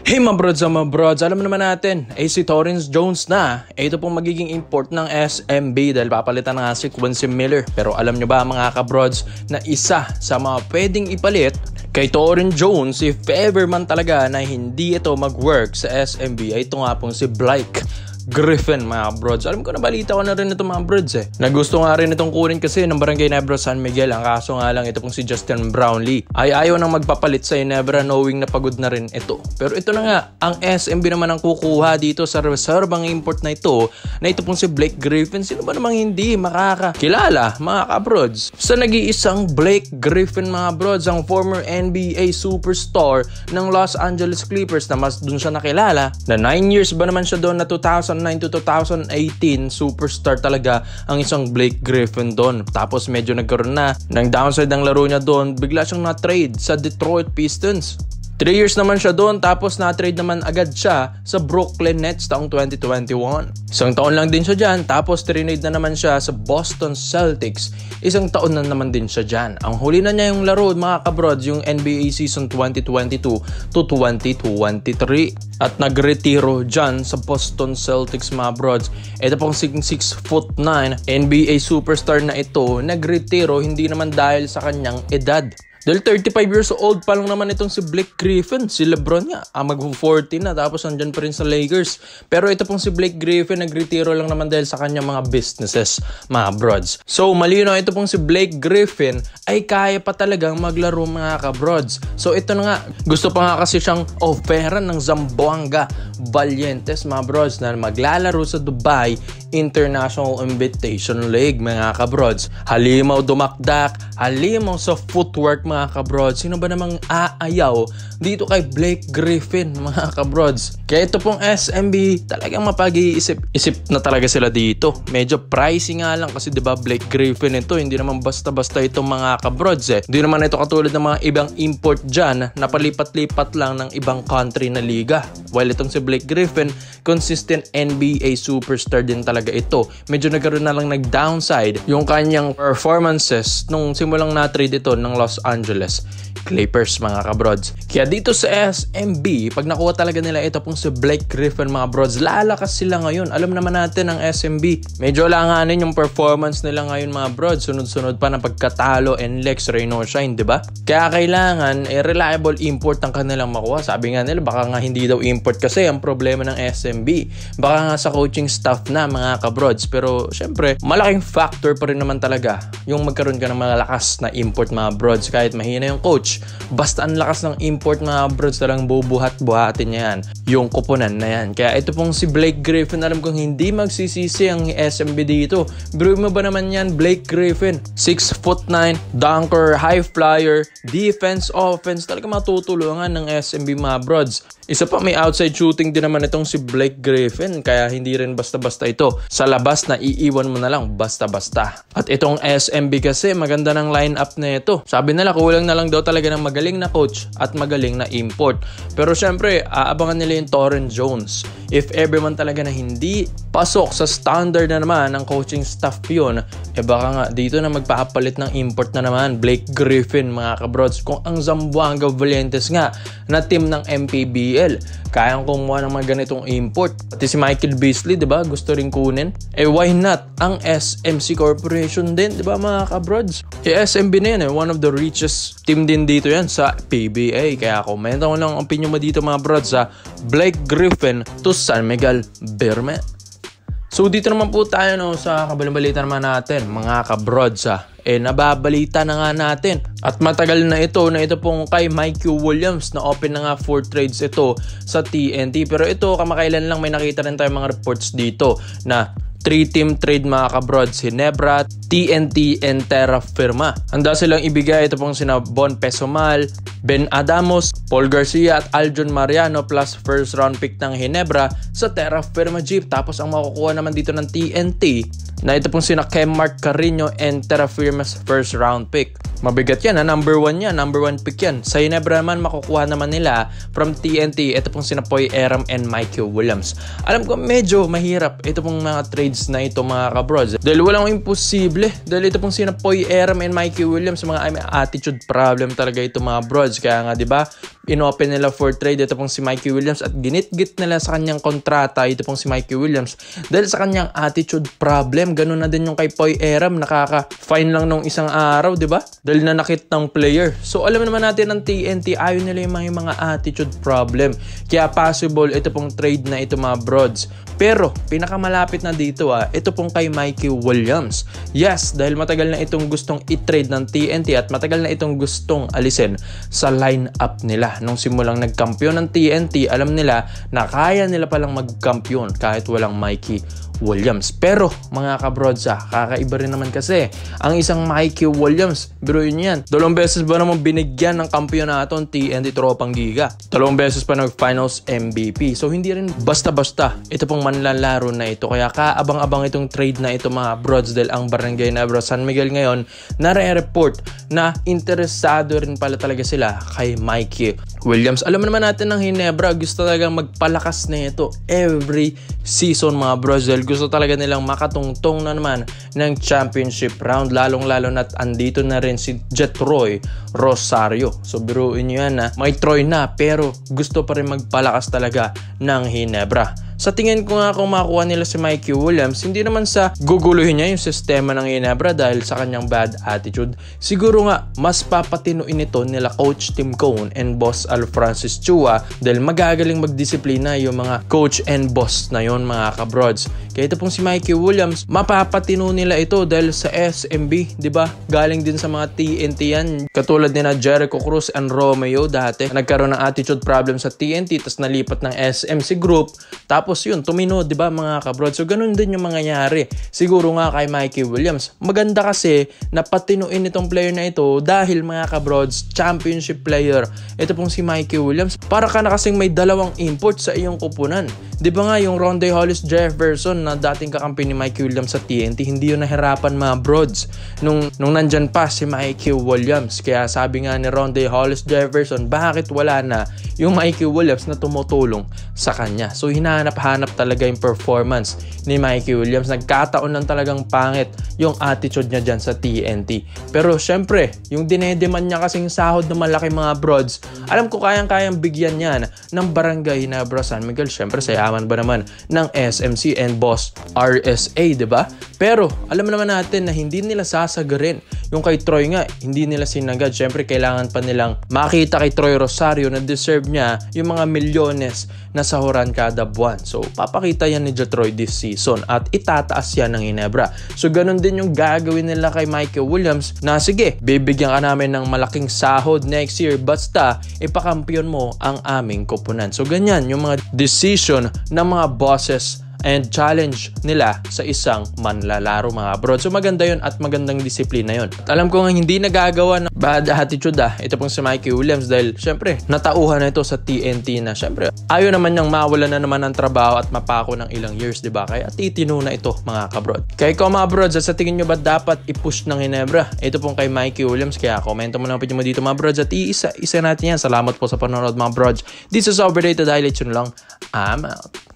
Hey mga brods, alam naman natin, si Torrance Jones na. Ito pong magiging import ng SMB dahil papalitan na nga si Quincy Miller. Pero alam nyo ba mga kabrods na isa sa mga pwedeng ipalit kay Torrance Jones if ever man talaga na hindi ito mag-work sa SMB ay ito nga pong si Blake Griffin mga brods. Alam ko na balita ko na rin ito mga brods Nagusto nga rin itong kunin kasi ng Barangay Nebra San Miguel. Ang kaso nga lang ito pong si Justin Brownlee ay ayaw nang magpapalit sa Nebra knowing na pagod na rin ito. Pero ito na nga, ang SMB naman ang kukuha dito sa reservang import na ito pong si Blake Griffin. Sino ba namang hindi makakakilala mga kabrods sa nag-iisang Blake Griffin mga brods, ang former NBA superstar ng Los Angeles Clippers na mas dun siya nakilala na 9 years ba naman siya doon na 2009 to 2018 superstar talaga ang isang Blake Griffin doon. Tapos medyo nagkaroon na ng downside ang laro niya doon, bigla siyang na-trade sa Detroit Pistons. 3 years naman siya doon, tapos na-trade naman agad siya sa Brooklyn Nets taong 2021. Isang taon lang din siya dyan, tapos trinade na naman siya sa Boston Celtics. Isang taon na naman din siya dyan. Ang huli na niya yung laro mga kabrods, yung NBA season 2022 to 2023. At nagretiro dyan sa Boston Celtics mga brods. Ito pong 6'9" NBA superstar na ito, nagretiro hindi naman dahil sa kanyang edad. Dahil 35 years old pa lang naman itong si Blake Griffin. Si LeBron nga, mag-40 na tapos andyan pa rin sa Lakers. Pero ito pong si Blake Griffin, nagretiro lang naman dahil sa kanyang mga businesses, mga brods. So, malinaw ito pong si Blake Griffin ay kaya pa talagang maglaro mga kabrods. So, ito na nga, gusto pa nga kasi siyang offeran ng Zamboanga Valientes, mga brods, na maglalaro sa Dubai International Invitation League, mga kabrods. Halimaw dumakdak, halimaw sa footwork, mga kabrods. Sino ba namang aayaw dito kay Blake Griffin, mga kabrods? Kaya ito pong SMB, talagang mapag-iisip na talaga sila dito. Medyo pricey nga lang kasi 'di ba Blake Griffin ito, hindi naman basta-basta itong mga kabrods Hindi naman ito katulad ng mga ibang import dyan na palipat-lipat lang ng ibang country na liga. While itong si Blake Griffin, consistent NBA superstar din talaga ito. Medyo nagkaroon na lang nag-downside yung kanyang performances nung simulang na-trade ito ng Los Angeles Clippers, mga kabrods. Kaya dito sa SMB, pag nakuha talaga nila ito pong si Blake Griffin, mga brods, lalakas sila ngayon. Alam naman natin ang SMB, medyo langanin yung performance nila ngayon, mga brods. Sunod-sunod pa ng pagkatalo and Lex Reyno Shine, diba? Kaya kailangan reliable import ang kanilang makuha. Sabi nga nila, baka nga hindi daw import kasi ang problema ng SMB. Baka nga sa coaching staff na, mga kabrods. Pero syempre, malaking factor pa rin naman talaga yung magkaroon ka ng malakas na import, mga brods. Kahit mahina yung coach, basta ang lakas ng import, mga brods, talagang bubuhat-buhatin niya yan, yung kuponan na yan. Kaya ito pong si Blake Griffin, alam kong hindi magsisisi ang SMB dito. Bro mo ba naman yan, Blake Griffin? 6'9", dunker, high flyer, defense, offense, talaga matutulungan ng SMB, mga brods. Isa pa, may outside shooting din naman itong si Blake Griffin, kaya hindi rin basta-basta ito. Sa labas na iiwan mo na lang basta-basta. At itong SMB kasi, maganda ng lineup na ito. Sabi nila, kulang na lang daw talaga ng magaling na coach at magaling na import. Pero syempre, aabangan nila yung Torrance Jones. If ever man talaga na hindi pasok sa standard na naman ng coaching staff yun, baka nga dito na magpapalit ng import na naman Blake Griffin, mga kabrods. Kung ang Zamboanga Valientes nga na team ng MPBL kayang kumuha ng mga ganitong import, pati si Michael Beasley, diba, gusto rin kunin, why not ang SMC Corporation din, diba, mga kabrods? SMB na yan, one of the richest team din dito yan sa PBA. Kaya komenta ko lang ang opinion mo dito, mga brods, sa Blake Griffin to San Miguel Berme. So dito naman po tayo sa kabalita naman natin, mga kabrods. Nababalita na nga natin at matagal na ito pong kay Mikey Williams na open na nga for trades ito sa TNT. Pero ito, kamakailan lang may nakita rin tayo mga reports dito na 3-team trade, mga kabrods, Ginebra, TNT, and Terra Firma. Handa silang ibigay ito pong sina Bon Pesomal, Ben Adamos, Paul Garcia at Aljon Mariano plus first round pick ng Ginebra sa Terra Firma Jeep. Tapos ang makukuha naman dito ng TNT na ito pong sina Kemart Carino and Terra Firma's first round pick. Mabigat yan, number 1 yan, number 1 pick yan. Sa Ginebra naman, makukuha naman nila from TNT, ito pong sina Poy Aram and Mikey Williams. Alam ko medyo mahirap ito pong mga trades na ito, mga kabrods, dahil walang imposible. Dahil ito pong sina Poy Aram and Mikey Williams, mga attitude problem talaga ito, mga brods. Kaya nga, di ba, inopen nila for trade ito pong si Mikey Williams at ginit-git nila sa kanyang kontrata ito pong si Mikey Williams dahil sa kanyang attitude problem. Ganun na din yung kay Poy Eram, nakaka-fine lang nung isang araw, di ba? Dahil nanakit ng player. So alam naman natin ng TNT, ayaw nila yung mga attitude problem. Kaya possible ito pong trade na ito mga broads. Pero pinakamalapit na dito ito pong kay Mikey Williams. Yes, dahil matagal na itong gustong i-trade ng TNT at matagal na itong gustong alisin sa lineup nila. Nung simulang nagkampiyon ng TNT, alam nila na kaya nila palang magkampiyon kahit walang Mikey Williams. Pero mga kabrods, kakaiba rin naman kasi ang isang Mikey Williams. Biruin yan, 2 beses ba naman binigyan ng kampiyonato ang TNT Tropang Giga? 2 beses pa nag-finals MVP. So hindi rin basta-basta ito pong manlalaro na ito. Kaya kaabang-abang itong trade na ito mga brods dahil ang Barangay Nebra San Miguel ngayon nare-report na interesado rin pala talaga sila kay Mikey Williams. Alam naman natin ng Hinebra, gusto talagang magpalakas na ito every season mga bros dahil gusto talaga nilang makatungtong na naman ng championship round, lalong-lalo na't andito na rin si Jetroy Rosario. So biruin nyo yan may Troy na pero gusto pa rin magpalakas talaga ng Hinebra. Sa tingin ko nga kung makuha nila si Mikey Williams, hindi naman sa guguluhin niya yung sistema ng Hinebra dahil sa kanyang bad attitude. Siguro nga, mas papatinuin ito nila Coach Tim Cone and Boss Al Francis Chua dahil magagaling magdisiplina yung mga coach and boss na yon mga kabrods. Kaya ito pong si Mikey Williams, mapapatino nila ito dahil sa SMB, di ba? Galing din sa mga TNT yan. Katulad nila Jericho Cruz and Romeo dati. Nagkaroon ng attitude problem sa TNT, tapos nalipat ng SMC Group. Tapos yun, tumino, di ba mga kabrod? So ganun din yung mangyayari. Siguro nga kay Mikey Williams. Maganda kasi na patinuin itong player na ito dahil mga kabrods, championship player. Ito pong si Mikey Williams. Para ka na kasing may 2 import sa iyong kupunan. Di ba nga yung Rondae Hollis Jefferson na dating kakampi ni Mikey Williams sa TNT, hindi yun nahirapan mga brods nung nandyan pa si Mikey Williams. Kaya sabi nga ni Rondae Hollis Jefferson, bakit wala na yung Mikey Williams na tumutulong sa kanya? So hinahanap-hanap talaga yung performance ni Mikey Williams. Nagkataon lang talagang pangit yung attitude niya dyan sa TNT. Pero syempre, yung dinedemand niya kasing sahod na malaki mga brods, alam ko kayang-kayang bigyan yan ng Barangay Nebra San Miguel. Syempre, sayaman ba naman ng SMC and Boss RSA, diba? Pero alam naman natin na hindi nila sasagarin. Yung kay Troy nga, hindi nila sinagad. Syempre, kailangan pa nilang makita kay Troy Rosario na deserve niya yung mga milyones na sahuran kada buwan. So, papakita yan ni Jetroy this season at itataas yan ng Hinebra. So, ganun din yung gagawin nila kay Mikey Williams na sige, bibigyan ka namin ng malaking sahod next year basta ipakampiyon mo ang aming kupunan. So, ganyan yung mga decision ng mga bosses and challenge nila sa isang manlalaro mga bro. So maganda yun at magandang disiplina yun. At alam ko nga hindi nagagawa ng bad attitude ito pong si Mikey Williams dahil syempre natauhan na ito sa TNT na syempre ayaw naman niyang mawala na naman ng trabaho at mapako ng ilang years, diba? Kaya titino na ito mga kabrod. Kaya ko mga brods, sa tingin nyo ba dapat i-push ng Hinebra? Ito pong kay Mikey Williams. Kaya komento mo lang mo dito mga brods at isa natin yan. Salamat po sa panonood mga brods. This is Overrated Highlights. Yun lang. I'm out.